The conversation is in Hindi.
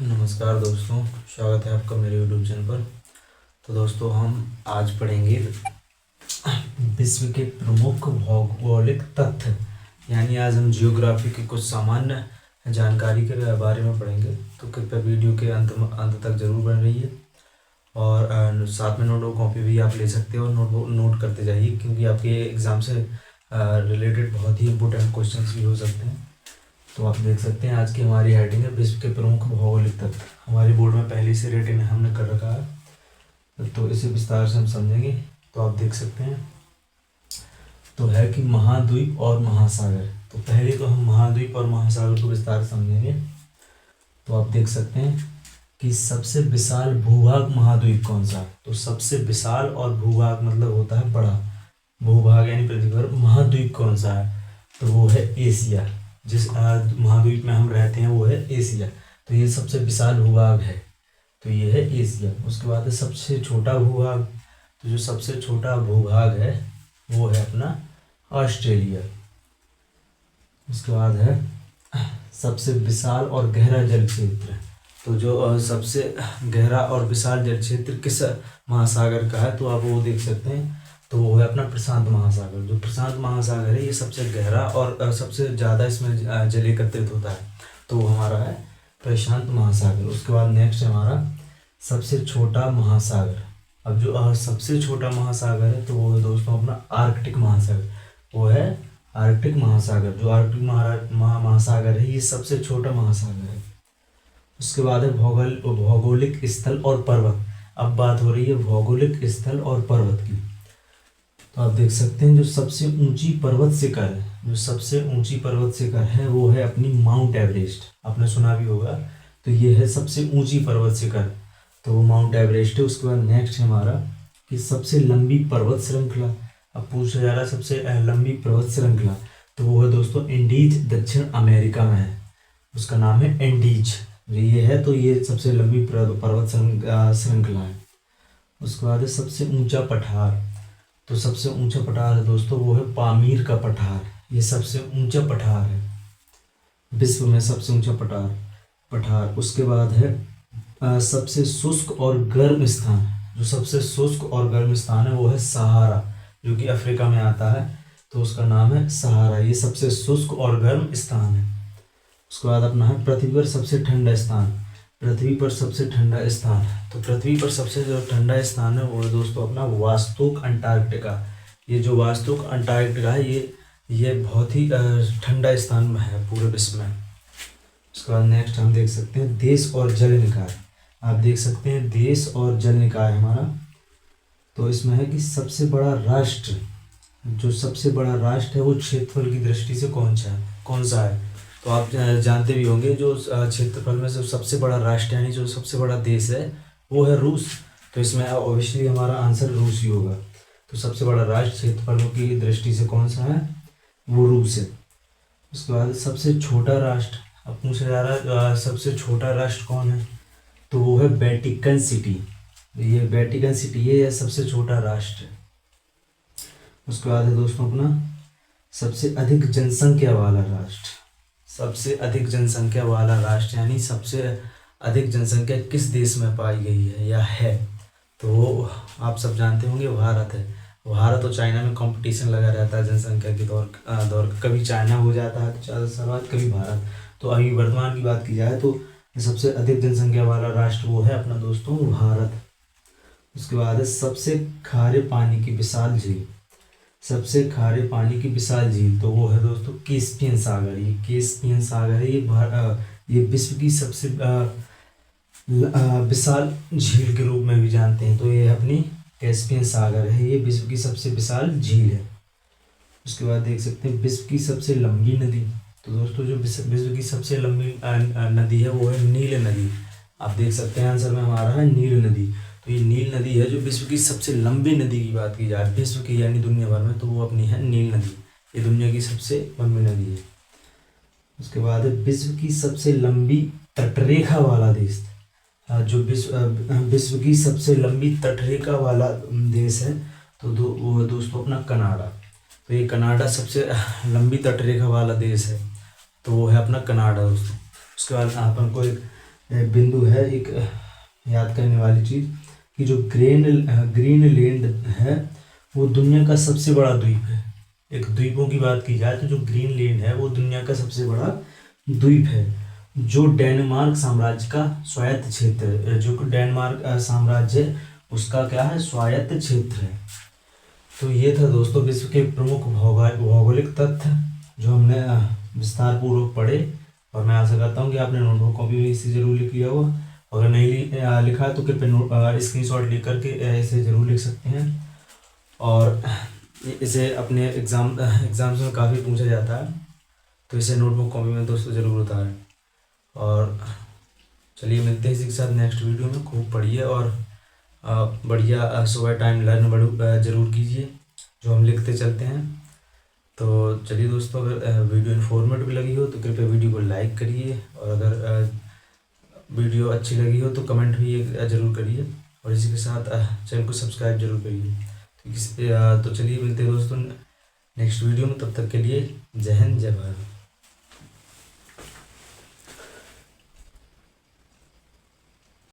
नमस्कार दोस्तों, स्वागत है आपका मेरे यूट्यूब चैनल पर। तो दोस्तों, हम आज पढ़ेंगे विश्व के प्रमुख भौगोलिक तथ्य, यानी आज हम जियोग्राफी की कुछ सामान्य जानकारी के बारे में पढ़ेंगे। तो कृपया वीडियो के अंत तक जरूर बने रहिए और साथ में नोट कॉपी भी आप ले सकते हो और नोट करते जाइए, क्योंकि आपके एग्ज़ाम से रिलेटेड बहुत ही इंपॉर्टेंट क्वेश्चंस भी हो सकते हैं। तो आप देख सकते हैं आज की हमारी हेडिंग है विश्व के प्रमुख भौगोलिक तत्व। हमारी बोर्ड में पहले से रेटिंग हमने कर रखा है, तो इसे विस्तार से हम समझेंगे। तो आप देख सकते हैं तो है कि महाद्वीप और महासागर। तो पहले तो हम महाद्वीप और महासागर को विस्तार से समझेंगे। तो आप देख सकते हैं कि सबसे विशाल भूभाग महाद्वीप कौन सा। तो सबसे विशाल और भूभाग मतलब होता है बड़ा भूभाग यानी पृथ्वी पर। महाद्वीप कौन सा है, तो वो है एशिया। जिस महाद्वीप में हम रहते हैं वो है एशिया। तो ये सबसे विशाल भूभाग है, तो ये है एशिया। उसके बाद है सबसे छोटा भूभाग। तो जो सबसे छोटा भूभाग है वो है अपना ऑस्ट्रेलिया। उसके बाद है सबसे विशाल और गहरा जल क्षेत्र। तो जो सबसे गहरा और विशाल जल क्षेत्र किस महासागर का है, तो आप वो देख सकते हैं, तो वो है अपना प्रशांत महासागर। जो प्रशांत महासागर है ये सबसे गहरा और सबसे ज़्यादा इसमें जल एकत्रित होता है, तो वो हमारा है प्रशांत महासागर। उसके बाद नेक्स्ट है हमारा सबसे छोटा महासागर। अब जो सबसे छोटा महासागर है तो वो है दोस्तों अपना आर्कटिक महासागर। वो है आर्कटिक महासागर। जो आर्कटिक महासागर है ये सबसे छोटा महासागर है। उसके बाद है भौगोलिक स्थल और पर्वत। अब बात हो रही है भौगोलिक स्थल और पर्वत की। तो आप देख सकते हैं जो सबसे ऊंची पर्वत शिखर है, जो सबसे ऊंची पर्वत शिखर है वो है अपनी माउंट एवरेस्ट। आपने सुना भी होगा। तो ये है सबसे ऊंची पर्वत शिखर, तो वो माउंट एवरेस्ट है। उसके बाद नेक्स्ट है हमारा कि सबसे लंबी पर्वत श्रृंखला। अब पूछा जा रहा है सबसे लंबी पर्वत श्रृंखला, तो वो है दोस्तों एंडीज, दक्षिण अमेरिका में है। उसका नाम है एंडीज। ये है तो ये सबसे लंबी पर्वत श्रृंखला है। उसके बाद है सबसे ऊंचा पठार। तो सबसे ऊंचा पठार है दोस्तों वो है पामीर का पठार। ये सबसे ऊंचा पठार है विश्व में, सबसे ऊंचा पठार। उसके बाद है सबसे शुष्क और गर्म स्थान। जो सबसे शुष्क और गर्म स्थान है वो है सहारा, जो कि अफ्रीका में आता है, तो उसका नाम है सहारा। ये सबसे शुष्क और गर्म स्थान है। उसके बाद अपना है पृथ्वी पर सबसे ठंडा स्थान। पृथ्वी पर सबसे ठंडा स्थान, तो पृथ्वी पर सबसे जो ठंडा स्थान है वो है दोस्तों अपना वास्तुक अंटार्कटिका। ये जो वास्तुक अंटार्कटिका है ये बहुत ही ठंडा स्थान में है पूरे विश्व में। उसके बाद नेक्स्ट हम देख सकते हैं देश और जल निकाय। आप देख सकते हैं देश और जल निकाय हमारा। तो इसमें है कि सबसे बड़ा राष्ट्र, जो सबसे बड़ा राष्ट्र है वो क्षेत्रफल की दृष्टि से कौन सा है। तो आप जानते भी होंगे जो क्षेत्रफल में जो सबसे बड़ा राष्ट्र यानी जो सबसे बड़ा देश है वो है रूस। तो इसमें ऑब्वियसली हमारा आंसर रूस ही होगा। तो सबसे बड़ा राष्ट्र क्षेत्रफल की दृष्टि से कौन सा है, वो रूस है। उसके बाद सबसे छोटा राष्ट्र। अब पूछा जा रहा है सबसे छोटा राष्ट्र कौन है, तो वो है वेटिकन सिटी। ये वेटिकन सिटी ये सबसे छोटा राष्ट्र है। उसके बाद है दोस्तों अपना सबसे अधिक जनसंख्या वाला राष्ट्र। सबसे अधिक जनसंख्या वाला राष्ट्र यानी सबसे अधिक जनसंख्या किस देश में पाई गई है या है, तो वो आप सब जानते होंगे भारत है। भारत और चाइना में कंपटीशन लगा रहता है जनसंख्या के दौर कभी चाइना हो जाता है तो ज़्यादा शुरुआत, कभी भारत। तो अभी वर्तमान की बात की जाए तो सबसे अधिक जनसंख्या वाला राष्ट्र वो है अपना दोस्तों भारत। उसके बाद है सबसे खारे पानी की विशाल झील। सबसे खारे पानी की विशाल झील, तो वो है दोस्तों कैस्पियन सागर। ये कैस्पियन सागर है, ये विश्व की सबसे विशाल झील के रूप में भी जानते हैं। तो ये अपनी कैस्पियन सागर है, ये विश्व की सबसे विशाल झील है। उसके बाद देख सकते हैं विश्व की सबसे लंबी नदी। तो दोस्तों जो विश्व की सबसे लंबी नदी है वो है नील नदी। आप देख सकते हैं आंसर में हमारा है नील नदी। तो ये नील नदी है जो विश्व की सबसे लंबी नदी की बात की जाए विश्व की यानी दुनिया भर में, तो वो अपनी है नील नदी। ये दुनिया की सबसे लंबी नदी है। उसके बाद है विश्व की सबसे लंबी तटरेखा वाला देश। जो विश्व की सबसे लंबी तटरेखा वाला देश है तो वो है दोस्तों अपना कनाडा। तो ये कनाडा सबसे लंबी तटरेखा वाला देश है, तो वो है अपना कनाडा दोस्तों। उसके बाद अपन को एक बिंदु है, एक याद करने वाली चीज़ कि जो ग्रीनलैंड है वो दुनिया का सबसे बड़ा द्वीप है। एक द्वीपों की बात की जाए तो जो ग्रीनलैंड है वो दुनिया का सबसे बड़ा द्वीप है, जो डेनमार्क साम्राज्य का स्वायत्त क्षेत्र है। जो डेनमार्क साम्राज्य है उसका क्या है, स्वायत्त क्षेत्र है। तो ये था दोस्तों विश्व के प्रमुख भौगोलिक तथ्य जो हमने विस्तार पूर्वक पढ़े, और मैं आशा करता हूँ कि आपने नोटबुक कॉपी में इसे जरूर लिख लिया होगा। अगर नहीं लिखा है तो कृपया स्क्रीनशॉट लेकर के इसे ज़रूर लिख सकते हैं, और इसे अपने एग्ज़ाम्स में काफ़ी पूछा जाता है, तो इसे नोटबुक कॉपी में दोस्तों ज़रूर उतारें। और चलिए मिलते हैं इसी के साथ नेक्स्ट वीडियो में। खूब पढ़िए और बढ़िया सुबह टाइम लर्न ज़रूर कीजिए जो हम लिखते चलते हैं। तो चलिए दोस्तों, अगर वीडियो इन्फॉर्मेटिव लगी हो तो कृपया वीडियो को लाइक करिए, और अगर वीडियो अच्छी लगी हो तो कमेंट भी ज़रूर करिए, और इसी के साथ चैनल को सब्सक्राइब जरूर करिए। तो चलिए मिलते हैं दोस्तों नेक्स्ट वीडियो में, तब तक के लिए जय हिंद जय भारत।